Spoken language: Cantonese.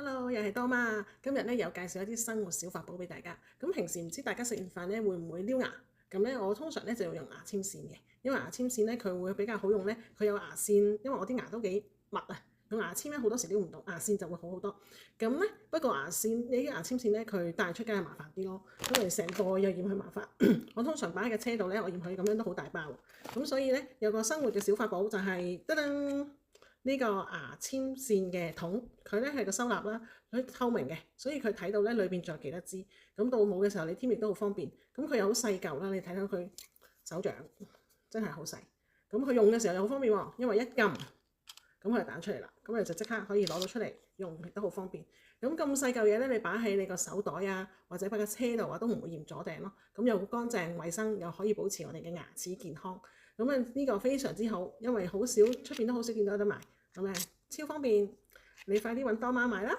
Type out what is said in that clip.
Hello，又係多媽。今日咧有介紹一啲生活小法寶俾大家。咁平時唔知大家食完飯咧會唔會撩牙？咁咧我通常咧就用牙籤線嘅，因為牙籤線咧佢會比較好用咧，佢有牙線，因為我啲牙都幾密啊。用牙籤咧好多時撩唔到，牙線就會好好多。咁咧不過牙線你啲牙籤線咧佢帶出街係麻煩啲咯，因為成袋又嫌佢麻煩。我通常擺喺個車度咧，我嫌佢咁樣都好大包。咁所以咧有個生活嘅小法寶就係噔噔。呢個牙籤線嘅筒，佢咧係個收納啦，佢透明嘅，所以佢睇到咧裏邊仲有幾多支。咁到冇嘅時候，你添亦都好方便。咁佢又好細嚿啦，你睇到佢手掌真係好細。咁佢用嘅時候又好方便喎，因為一撳咁佢就彈出嚟啦。咁你就即刻可以攞到出嚟用，亦都好方便。咁細嚿嘢咧，你擺喺你個手袋啊，或者擺個車度啊，都唔會嫌阻埞咯。咁又乾淨衞生，又可以保持我哋嘅牙齒健康。咁啊呢個非常之好，因為好少出邊都好少見到得賣，咁啊超方便，你快啲揾多媽買啦！